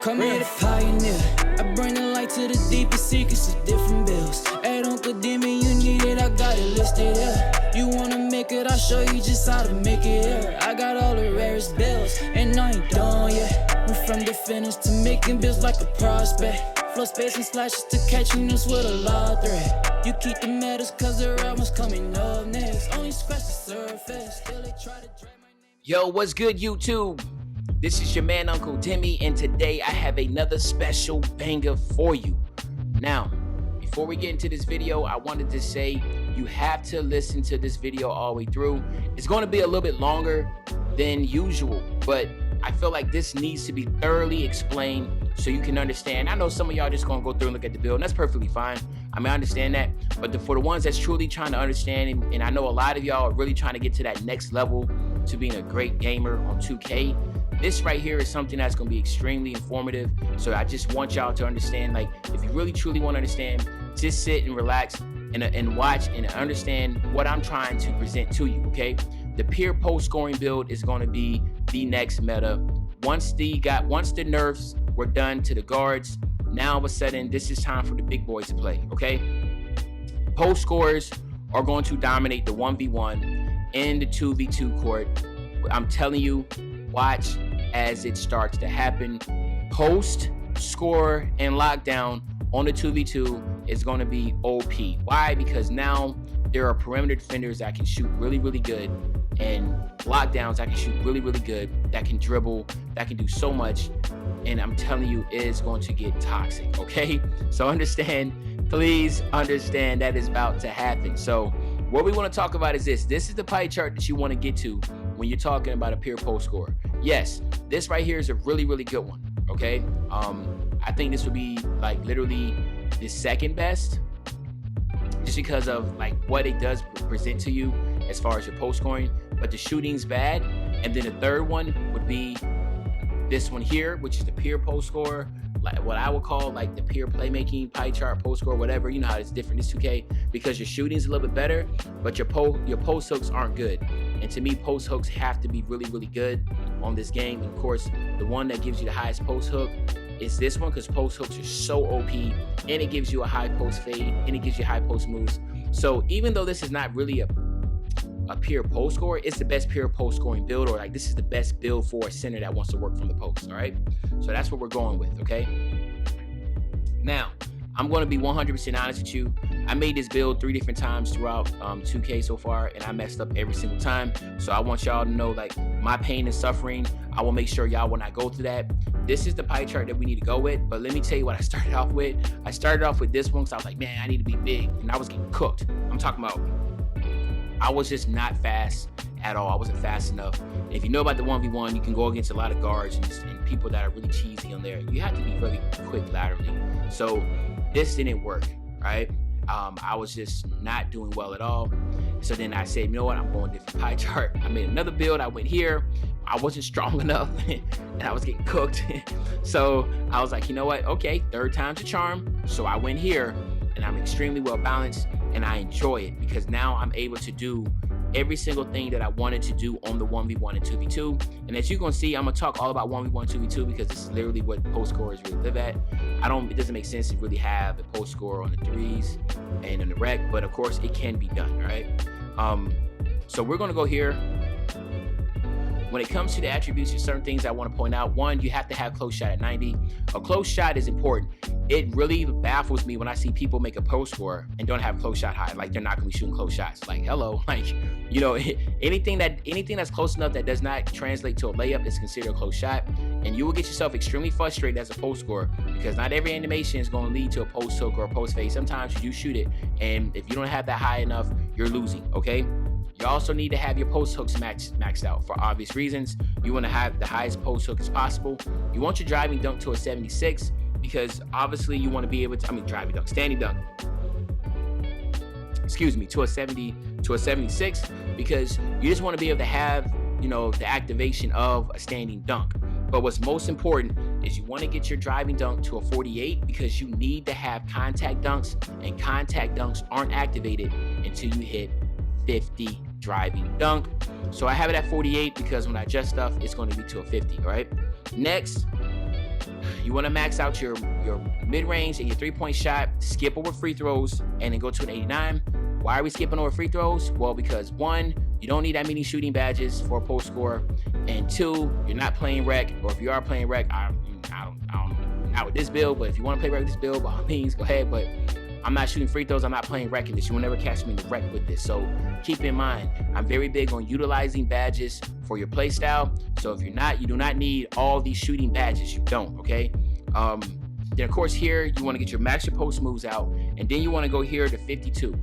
Come here the pioneer. I bring the light to the deepest secrets of different bills. Hey, don't condemn me, you need it, I got it listed here. You wanna make it, I'll show you just how to make it here. I got all the rarest bills, and I ain't done yet. Went from the finish to making bills like a prospect. Flow space and slashes to catching us with a law threat. You keep the medals cause the real one's coming up next. Only scratch the surface, still they try to drag my name. Yo, what's good, YouTube? This is your man, Uncle Timmy, and today I have another special banger for you. Now, before we get into this video, I wanted to say you have to listen to this video all the way through. It's going to be a little bit longer than usual, but I feel like this needs to be thoroughly explained so you can understand. I know some of y'all just going to go through and look at the build, and that's perfectly fine. I mean, I understand that, but for the ones that's truly trying to understand, and I know a lot of y'all are really trying to get to that next level to being a great gamer on 2K, this right here is something that's going to be extremely informative. So I just want y'all to understand, like, if you really truly want to understand, just sit and relax and watch and understand what I'm trying to present to you, okay? The pure post scoring build is going to be the next meta. Once the nerfs were done to the guards, now all of a sudden this is time for the big boys to play, okay? Post scorers are going to dominate the 1v1 and the 2v2 court. I'm telling you, watch as it starts to happen. Post, score, and lockdown on the 2v2 is going to be OP. Why? Because now there are perimeter defenders that can shoot really, really good, and lockdowns that can shoot really, really good, that can dribble, that can do so much, and I'm telling you, it is going to get toxic, okay? So understand, please understand that is about to happen. So what we want to talk about is this. This is the pie chart that you want to get to when you're talking about a pure post scorer. Yes, this right here is a really, really good one, okay? I think this would be like literally the second best, just because of like what it does present to you as far as your post scoring, but the shooting's bad. And then the third one would be this one here, which is the pure post scorer, like what I would call like the pure playmaking pie chart post score, whatever. You know how it's different, this 2K, because your shooting's a little bit better, but your post hooks aren't good. And to me, post hooks have to be really, really good on this game. And of course, the one that gives you the highest post hook is this one, because post hooks are so OP, and it gives you a high post fade, and it gives you high post moves. So even though this is not really a pure post scorer, it's the best pure post scoring build, or like this is the best build for a center that wants to work from the post. All right, so that's what we're going with. Okay, now I'm going to be 100% honest with you. I made this build 3 different times throughout 2K so far, and I messed up every single time. So I want y'all to know, like, my pain and suffering. I will make sure y'all, when I go through that, this is the pie chart that we need to go with. But let me tell you what I started off with. I started off with this one because I was like, man, I need to be big, and I was getting cooked. I'm talking about, I was just not fast at all. I wasn't fast enough. And if you know about the 1v1, you can go against a lot of guards and people that are really cheesy on there. You have to be really quick laterally. So this didn't work, right? I was just not doing well at all. So then I said, you know what, I'm going different pie chart. I made another build. I went here. I wasn't strong enough and I was getting cooked. So I was like, you know what, okay, third time's a charm. So I went here, and I'm extremely well balanced, and I enjoy it because now I'm able to do every single thing that I wanted to do on the 1v1 and 2v2. And as you're gonna see, I'm gonna talk all about 1v1, 2v2 because this is literally what post scorers really live at. It doesn't make sense to really have a post scorer on the threes and in the rec, but of course it can be done, right? So we're gonna go here. When it comes to the attributes, there's certain things I want to point out. One, you have to have close shot at 90. A close shot is important. It really baffles me when I see people make a post score and don't have close shot high. Like, they're not going to be shooting close shots. Like, hello, like, you know, anything that's close enough that does not translate to a layup is considered a close shot. And you will get yourself extremely frustrated as a post scorer because not every animation is going to lead to a post hook or a post fade. Sometimes you do shoot it, and if you don't have that high enough, you're losing, okay? You also need to have your post hooks maxed out for obvious reasons. You want to have the highest post hook as possible. You want your driving dunk to a 76 because obviously you want to be able to, standing dunk, to a 76 because you just want to be able to have, you know, the activation of a standing dunk. But what's most important is you want to get your driving dunk to a 48 because you need to have contact dunks, and contact dunks aren't activated until you hit 50 driving dunk. So I have it at 48 because when I adjust stuff, it's going to be to a 50, all right? Next, You want to max out your mid-range and your three-point shot, skip over free throws, and then go to an 89. Why are we skipping over free throws? Well, because one, you don't need that many shooting badges for a post score, and two, you're not playing rec, or if you are playing rec, I don't not with this build, but if you want to play rec with this build, by all means, go ahead. But I'm not shooting free throws. I'm not playing rec in this. You will never catch me in the rec with this. So keep in mind, I'm very big on utilizing badges for your play style. So if you're not, you do not need all these shooting badges. You don't, okay? Then of course here, you want to get your max your post moves out, and then you want to go here to 52.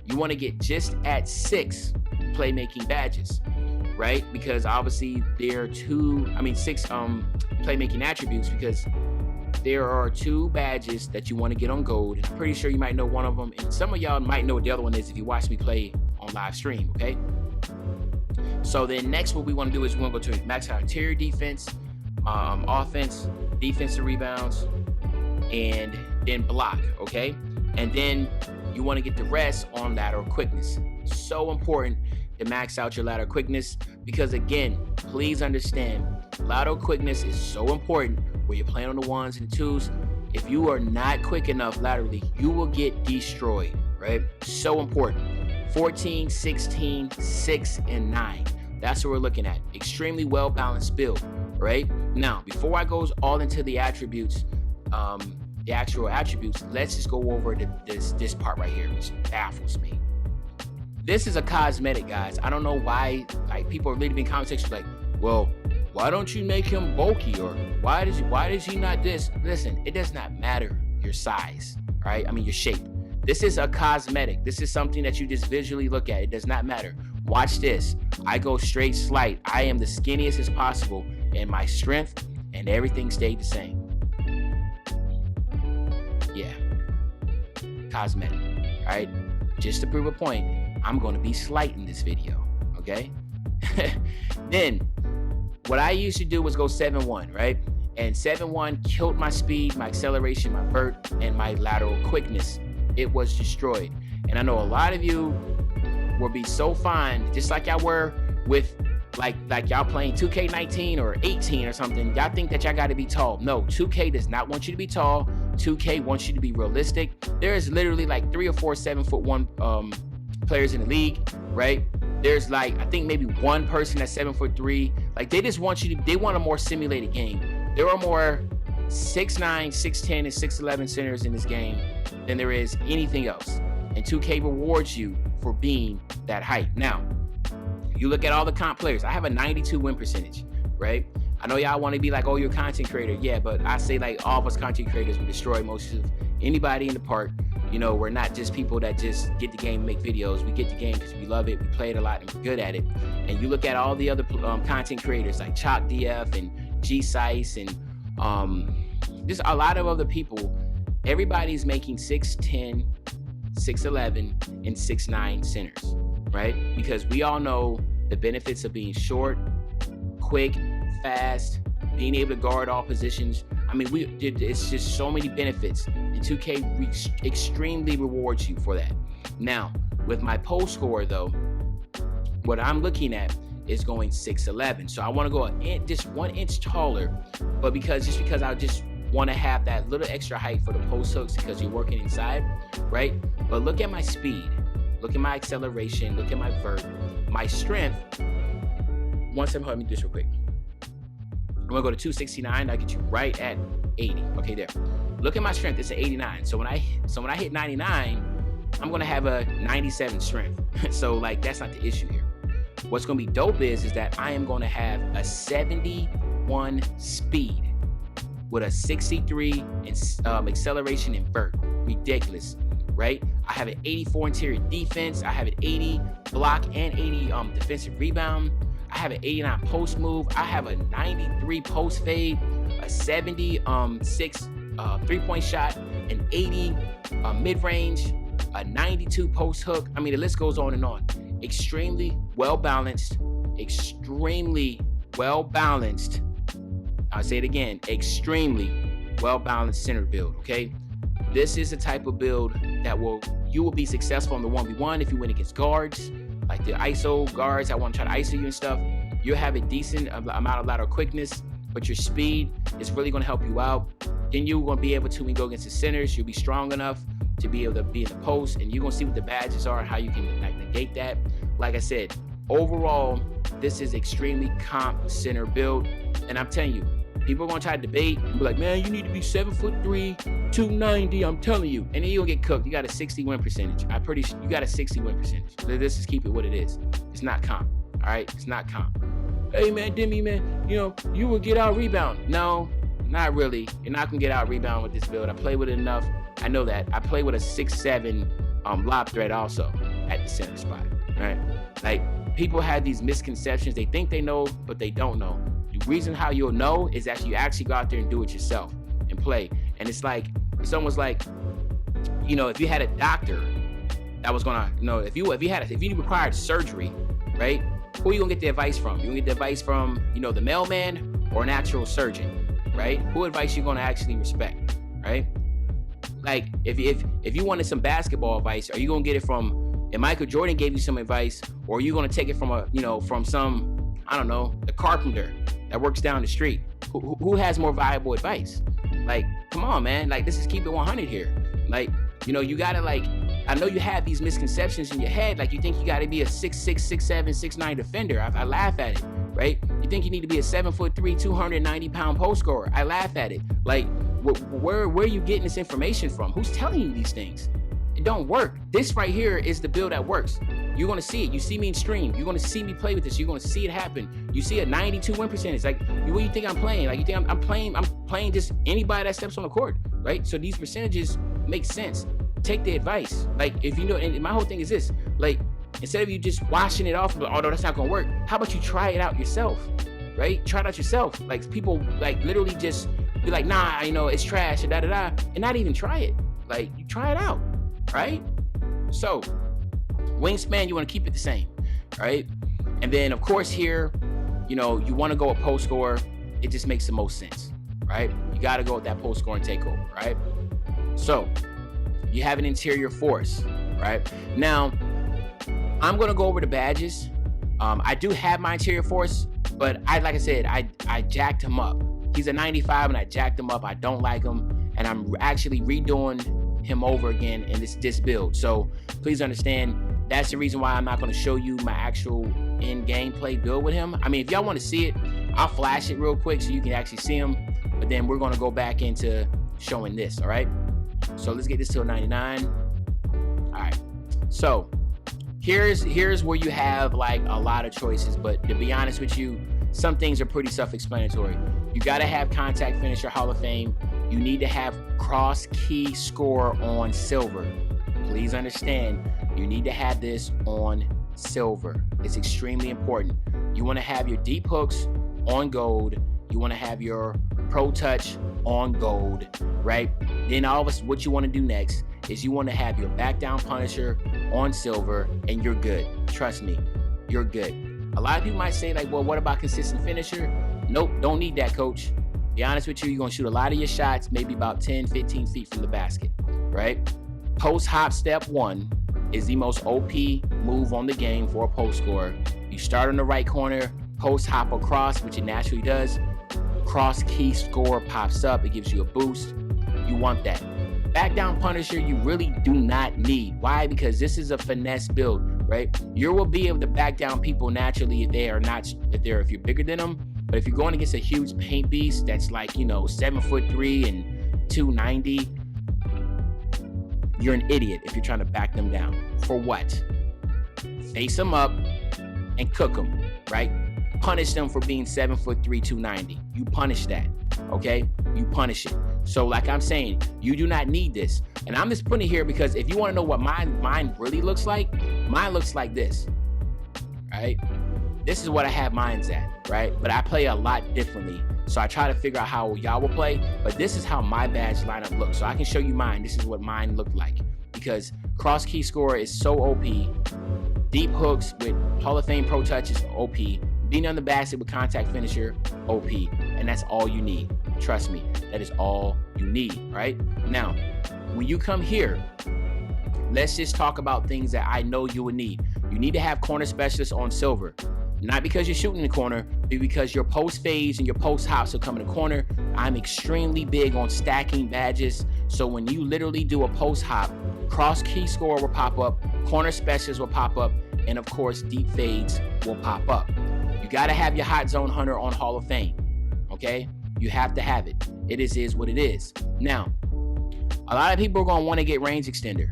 You want to get just at 6 playmaking badges, right? Because obviously there are 6 playmaking attributes, because there are 2 badges that you want to get on gold, and I'm pretty sure you might know one of them, and some of y'all might know what the other one is if you watch me play on live stream, okay? So then next, what we want to do is we want to go to max out interior defense, offense, defensive rebounds, and then block, okay? And then you want to get the rest on lateral quickness. So important to max out your lateral quickness, because again, please understand, lateral quickness is so important where you're playing on the 1s and 2s. If you are not quick enough laterally, you will get destroyed, right? So important. 14, 16, 6, and 9. That's what we're looking at. Extremely well-balanced build, right? Now, before I go all into the attributes, the actual attributes, let's just go over this part right here, which baffles me. This is a cosmetic, guys. I don't know why, like, people are leaving comment sections like, well, why don't you make him bulky, or why does he not this? Listen, it does not matter your size, right? I mean, your shape. This is a cosmetic. This is something that you just visually look at. It does not matter. Watch this. I go straight slight. I am the skinniest as possible, and my strength and everything stayed the same. Yeah, cosmetic, all right? Just to prove a point, I'm going to be slight in this video, okay? Then, what I used to do was go 7-1, right? And 7-1 killed my speed, my acceleration, my vert, and my lateral quickness. It was destroyed. And I know a lot of you will be so fine, just like y'all were with, like y'all playing 2K19 or 18 or something. Y'all think that y'all got to be tall. No, 2K does not want you to be tall. 2K wants you to be realistic. There is literally like 3 or 4 7'1" players in the league, right? There's like, I think maybe one person that's 7'3". Like, they just want you to, they want a more simulated game. There are more 6'9", 6'10", and 6'11" centers in this game than there is anything else. And 2K rewards you for being that height. Now, you look at all the comp players. I have a 92 win percentage, right? I know y'all want to be like, oh, you're a content creator. Yeah, but I say like all of us content creators, we destroy most of anybody in the park. You know, we're not just people that just get the game and make videos. We get the game because we love it, we play it a lot, and we're good at it. And you look at all the other content creators like Chalk DF and G-Sice and just a lot of other people. Everybody's making 6'10", 6'11", and 6'9" centers, right? Because we all know the benefits of being short, quick, fast, being able to guard all positions. I mean, it's just so many benefits, and 2K extremely rewards you for that. Now, with my post score though, what I'm looking at is going 6'11". So I want to go just 1 inch taller, but because I just want to have that little extra height for the post hooks because you're working inside, right? But look at my speed, look at my acceleration, look at my vert, my strength. One second, let me do this real quick. I'm gonna go to 269. I get you right at 80. Okay, there. Look at my strength. It's an 89. So when I hit 99, I'm gonna have a 97 strength. So like, that's not the issue here. What's gonna be dope is that I am gonna have a 71 speed with a 63 in acceleration and vert. Ridiculous, right? I have an 84 interior defense. I have an 80 block and 80 defensive rebound. I have an 89 post move. I have a 93 post fade, a 76 3-point shot, an 80 mid-range, a 92 post hook. I mean, the list goes on and on. Extremely well-balanced, extremely well-balanced. I'll say it again, extremely well-balanced center build, okay? This is the type of build that you will be successful in the 1v1 if you win against guards, like the ISO guards that want to try to ISO you and stuff. You'll have a decent amount of lateral quickness, but your speed is really going to help you out. Then you're going to be able to, when you go against the centers, you'll be strong enough to be able to be in the post, and you're going to see what the badges are, how you can like negate that. Like I said, overall, this is extremely comp center build, and I'm telling you, people are going to try to debate and be like, man, you need to be 7'3", 290, I'm telling you. And then you'll get cooked. You got a 60 win percentage. I'm pretty sure you got a 60 win percentage. Let's just keep it what it is. It's not comp. All right? It's not comp. Hey, man, Demi, man, you know, you will get out rebound. No, not really. You're not going to get out rebound with this build. I play with it enough. I know that. I play with a 6'7" lob threat also at the center spot. Right? Like, people have these misconceptions. They think they know, but they don't know. The reason how you'll know is that you actually go out there and do it yourself and play. And it's like, it's almost like, you know, if you had a doctor that was gonna, you know, if you required surgery, right? Who are you gonna get the advice from? You gonna get the advice from, you know, the mailman or an actual surgeon, right? Who advice you gonna actually respect, right? Like, if you wanted some basketball advice, are you gonna get it from, if Michael Jordan gave you some advice, or are you gonna take it from a, you know, from some, I don't know, the carpenter that works down the street? Who has more valuable advice? Like, come on, man. Like, this is keep it 100 here. Like, you know, you gotta, like, I know you have these misconceptions in your head. Like, you think you gotta be a 6'6", 6'7", 6'9" defender. I laugh at it, right? You think you need to be a 7'3", 290-pound post scorer. I laugh at it. Like, where are you getting this information from? Who's telling you these things? It don't work. This right here is the build that works. You're gonna see it. You see me in stream. You're gonna see me play with this. You're gonna see it happen. You see a 92 win percentage. Like, what do you think I'm playing? Like, you think I'm playing just anybody that steps on the court, right? So these percentages make sense. Take the advice. Like, if you know, and my whole thing is this, like, instead of you just washing it off, oh no, that's not gonna work, how about you try it out yourself, right? Try it out yourself. Like, people like literally just be like, nah, you know, it's trash, and and not even try it. Like, you try it out, right? So wingspan, you want to keep it the same, right? And then of course here, you know, you want to go a post scorer. It just makes the most sense, right? You got to go with that post scoring takeover, right? So you have an interior force, right? Now I'm going to go over the badges. I do have my interior force, but like I said, I jacked him up. He's a 95 and I jacked him up. I don't like him, and I'm actually redoing him over again in this build. So please understand, that's the reason why I'm not going to show you my actual in-gameplay build with him. I mean, if y'all want to see it, I'll flash it real quick so you can actually see him, but then we're going to go back into showing this. All right, so let's get this to a 99. All right, so here's where you have like a lot of choices, but to be honest with you, some things are pretty self-explanatory. You got to have contact finisher Hall of Fame. You need to have cross key score on silver. Please understand, you need to have this on silver. It's extremely important. You want to have your deep hooks on gold. You want to have your pro touch on gold, right? Then what you want to do next is you want to have your back down punisher on silver, and you're good. Trust me, you're good. A lot of people might say like, well, what about consistent finisher? Nope, don't need that, coach. Be honest with you, you're going to shoot a lot of your shots maybe about 10, 15 feet from the basket, right? Post hop step 1 is the most OP move on the game for a post scorer. You start on the right corner, post hop across, which it naturally does. Cross key score pops up. It gives you a boost. You want that. Back down punisher, you really do not need. Why? Because this is a finesse build, right? You will be able to back down people naturally if you're bigger than them. But if you're going against a huge paint beast that's like, you know, 7'3" and 290, you're an idiot if you're trying to back them down. For what? Face them up and cook them, right? Punish them for being 7'3", 290. You punish that, okay? You punish it. So like I'm saying, you do not need this. And I'm just putting it here because if you want to know what mine really looks like, mine looks like this, right? This is what I have mines at, right? But I play a lot differently. So I try to figure out how y'all will play, but this is how my badge lineup looks. So I can show you mine. This is what mine looked like, because cross key score is so OP. Deep hooks with Hall of Fame pro touch is OP. Being on the basket with contact finisher, OP. And that's all you need. Trust me, that is all you need, right? Now, when you come here, let's just talk about things that I know you would need. You need to have corner specialists on silver. Not because you're shooting in the corner, but because your post fades and your post hops will come in the corner. I'm extremely big on stacking badges. So when you literally do a post hop, cross key score will pop up, corner specials will pop up, and of course, deep fades will pop up. You gotta have your hot zone hunter on Hall of Fame, okay? You have to have it. It is what it is. Now, a lot of people are gonna wanna get range extender,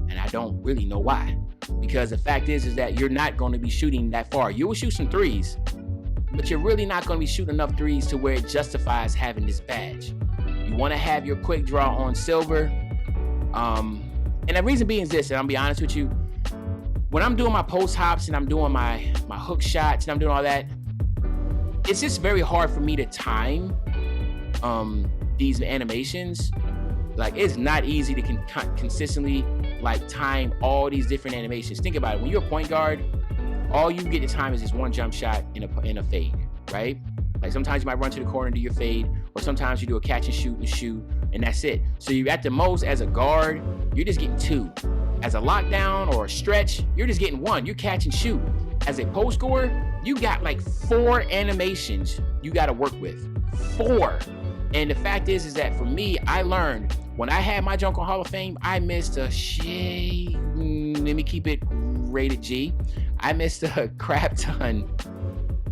and I don't really know why. Because the fact is that you're not gonna be shooting that far. You will shoot some threes, but you're really not gonna be shooting enough threes to where it justifies having this badge. You wanna have your quick draw on silver. And the reason being is this, and I'll be honest with you, when I'm doing my post hops and I'm doing my hook shots and I'm doing all that, it's just very hard for me to time these animations. Like, it's not easy to consistently like time all these different animations. Think about it. When you're a point guard, all you get to time is this one jump shot in a fade, right? Like sometimes you might run to the corner and do your fade, or sometimes you do a catch and shoot, and that's it. So you at the most as a guard, you're just getting 2. As a lockdown or a stretch, you're just getting 1. You're catch and shoot. As a post scorer, you got like 4 animations you got to work with. 4. And the fact is that for me, I learned when I had my junk on Hall of Fame, I missed let me keep it rated G. I missed a crap ton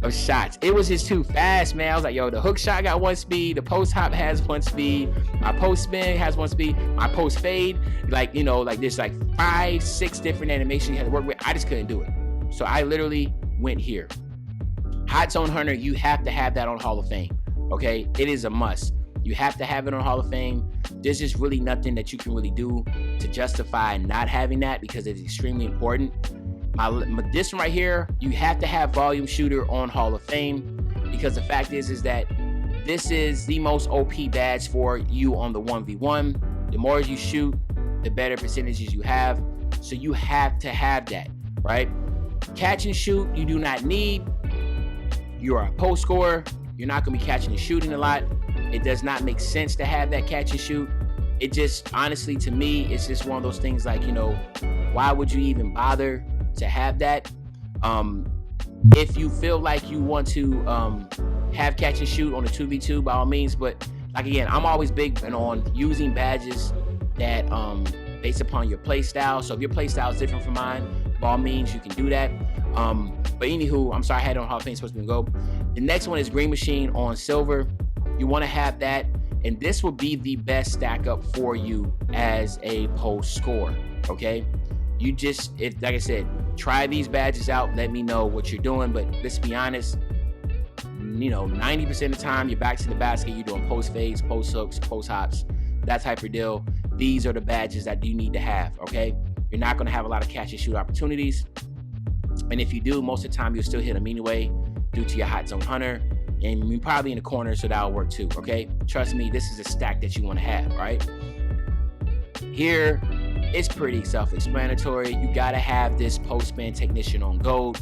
of shots. It was just too fast, man. I was like, yo, the hook shot got 1 speed, the post hop has 1 speed, my post spin has 1 speed, my post fade, like, you know, like there's like 5, 6 different animations you had to work with. I just couldn't do it. So I literally went here. Hot Zone Hunter, you have to have that on Hall of Fame, okay? It is a must. You have to have it on Hall of Fame. There's just really nothing that you can really do to justify not having that because it's extremely important. This one right here, you have to have volume shooter on Hall of Fame because the fact is that this is the most OP badge for you on the 1v1. The more you shoot, the better percentages you have. So you have to have that, right? Catch and shoot, you do not need. You are a post scorer. You're not going to be catching and shooting a lot. It does not make sense to have that catch and shoot. It just, honestly, to me, it's just one of those things like, you know, why would you even bother to have that? If you feel like you want to have catch and shoot on a 2v2, by all means. But like, again, I'm always big on using badges that based upon your play style. So if your play style is different from mine, by all means, you can do that. But anywho, I'm sorry, I had it on Hall of Fame, supposed to go. The next one is Green Machine on silver. You want to have that, and this will be the best stack up for you as a post scorer, okay? You just, like I said, try these badges out. Let me know what you're doing, but let's be honest, you know, 90% of the time, you're back to the basket, you're doing post fades, post hooks, post hops, that type of deal. These are the badges that you need to have, okay? You're not going to have a lot of catch and shoot opportunities, and if you do, most of the time, you'll still hit them anyway due to your Hot Zone Hunter. And you're probably in the corner, so that'll work too, okay? Trust me, this is a stack that you want to have, right? Here, it's pretty self-explanatory. You got to have this post-spin technician on gold.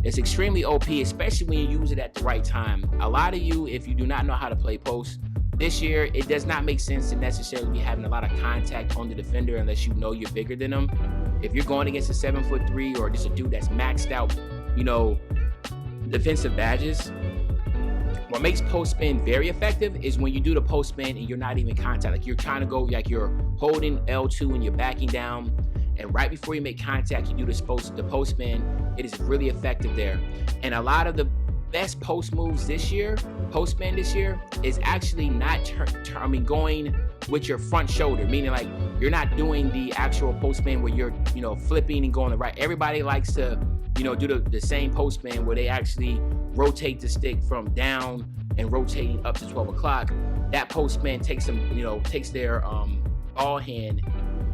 It's extremely OP, especially when you use it at the right time. A lot of you, if you do not know how to play post, this year, it does not make sense to necessarily be having a lot of contact on the defender unless you know you're bigger than them. If you're going against a 7'3" or just a dude that's maxed out, you know, defensive badges, what makes post spin very effective is when you do the post spin and you're not even contact. Like you're trying to go, like you're holding L2 and you're backing down, and right before you make contact, you do the post spin. It is really effective there. And a lot of the best post moves this year, post spin this year, is actually not going with your front shoulder, meaning like you're not doing the actual post spin where you're, you know, flipping and going to the right. Everybody likes to, you know, do the same post spin where they actually rotate the stick from down and rotating up to 12 o'clock. That post spin takes them, you know, takes their ball hand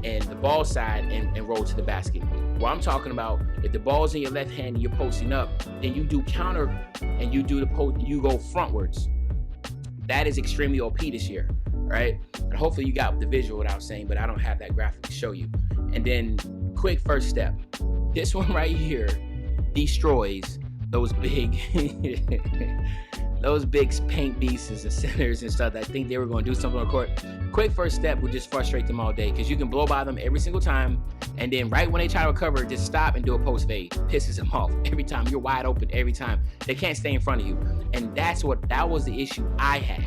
and the ball side and roll to the basket. What I'm talking about, if the ball's in your left hand and you're posting up, then you do counter and you do the post, you go frontwards. That is extremely OP this year, right? And hopefully you got the visual what I was saying, but I don't have that graphic to show you. And then quick first step. This one right here destroys those big those big paint beasts and centers and stuff that think they were going to do something on the court, quick first step would just frustrate them all day, because you can blow by them every single time, and then right when they try to recover, just stop and do a post fade. Pisses them off every time. You're wide open every time. They can't stay in front of you, and that was the issue I had.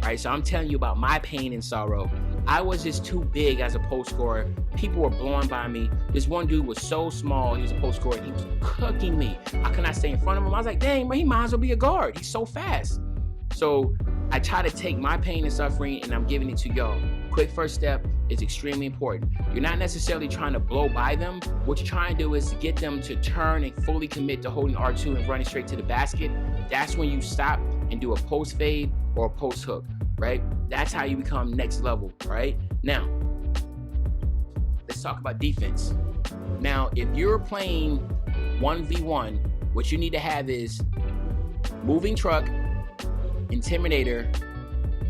Right, so I'm telling you about my pain and sorrow. I was just too big as a post scorer. People were blowing by me. This one dude was so small. He was a post scorer. He was cooking me. I could not stay in front of him. I was like, dang, man, he might as well be a guard. He's so fast. So I try to take my pain and suffering, and I'm giving it to y'all. Quick first step is extremely important. You're not necessarily trying to blow by them. What you're trying to do is to get them to turn and fully commit to holding R2 and running straight to the basket. That's when you stop and do a post fade or a post hook, right? That's how you become next level, right? Now, let's talk about defense. Now, if you're playing 1v1, what you need to have is moving truck, intimidator,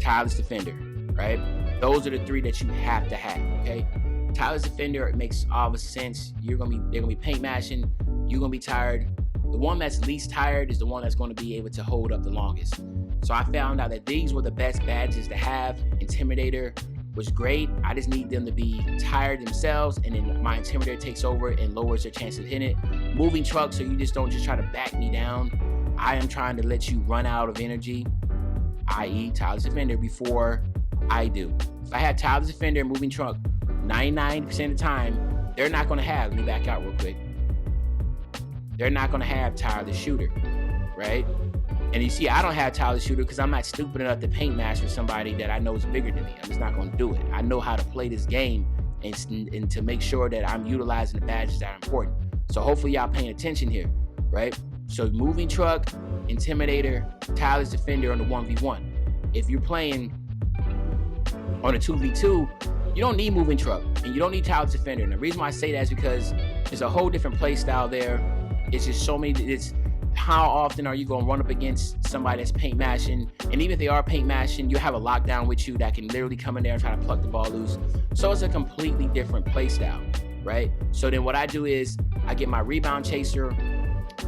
tireless defender, right? Those are the three that you have to have, okay? Tireless defender, it makes all the sense. They're gonna be paint mashing. You're gonna be tired. The one that's least tired is the one that's going to be able to hold up the longest. So I found out that these were the best badges to have. Intimidator was great. I just need them to be tired themselves, and then my Intimidator takes over and lowers their chance of hitting it. Moving truck, so you just don't try to back me down. I am trying to let you run out of energy, i.e. tireless defender, before I do. If I have tireless defender and moving truck, 99% of the time, they're not going to have, let me back out real quick. They're not going to have tireless shooter, right? And you see, I don't have tireless shooter because I'm not stupid enough to paint master somebody that I know is bigger than me. I'm just not going to do it. I know how to play this game and to make sure that I'm utilizing the badges that are important. So hopefully y'all paying attention here, right? So moving truck, intimidator, tireless defender on the 1v1. If you're playing on a 2v2, you don't need moving truck and you don't need tireless defender. And the reason why I say that is because there's a whole different play style there. It's just so many, it's how often are you going to run up against somebody that's paint mashing? And even if they are paint mashing, you have a lockdown with you that can literally come in there and try to pluck the ball loose. So it's a completely different play style, right? So then what I do is I get my rebound chaser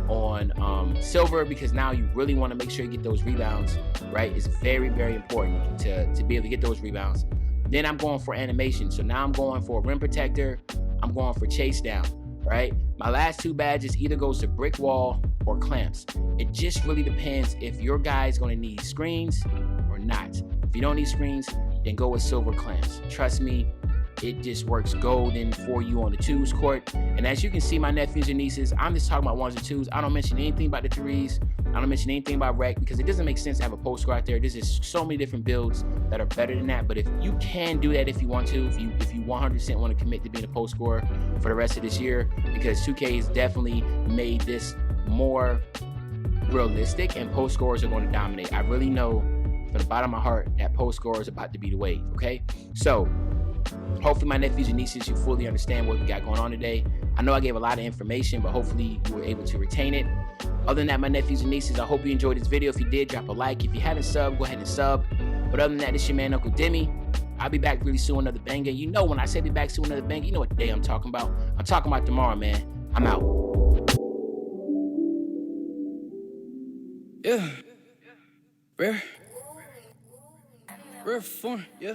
on silver, because now you really want to make sure you get those rebounds, right? It's very, very important to be able to get those rebounds. Then I'm going for animation. So now I'm going for rim protector. I'm going for chase down, right? My last two badges either goes to brick wall or clamps. It just really depends if your guy is going to need screens or not. If you don't need screens, then go with silver clamps. Trust me, it just works golden for you on the twos court. And as you can see, my nephews and nieces, I'm just talking about ones and twos. I don't mention anything about the threes. I don't mention anything about rec, because it doesn't make sense to have a post score out there. There's just so many different builds that are better than that. But if you can do that, if you want to, if you 100% want to commit to being a post scorer for the rest of this year, because 2K has definitely made this more realistic and post scorers are going to dominate. I really know from the bottom of my heart that post scorers are about to be the wave, okay? So hopefully my nephews and nieces, you fully understand what we got going on today. I know I gave a lot of information, but hopefully you were able to retain it. Other than that, my nephews and nieces, I hope you enjoyed this video. If you did, drop a like. If you haven't subbed, go ahead and sub. But other than that, this is your man, Uncle Demi. I'll be back really soon, another banger. You know when I say be back soon, another banger, you know what day I'm talking about. I'm talking about tomorrow, man. I'm out. Yeah. Rare form, yeah.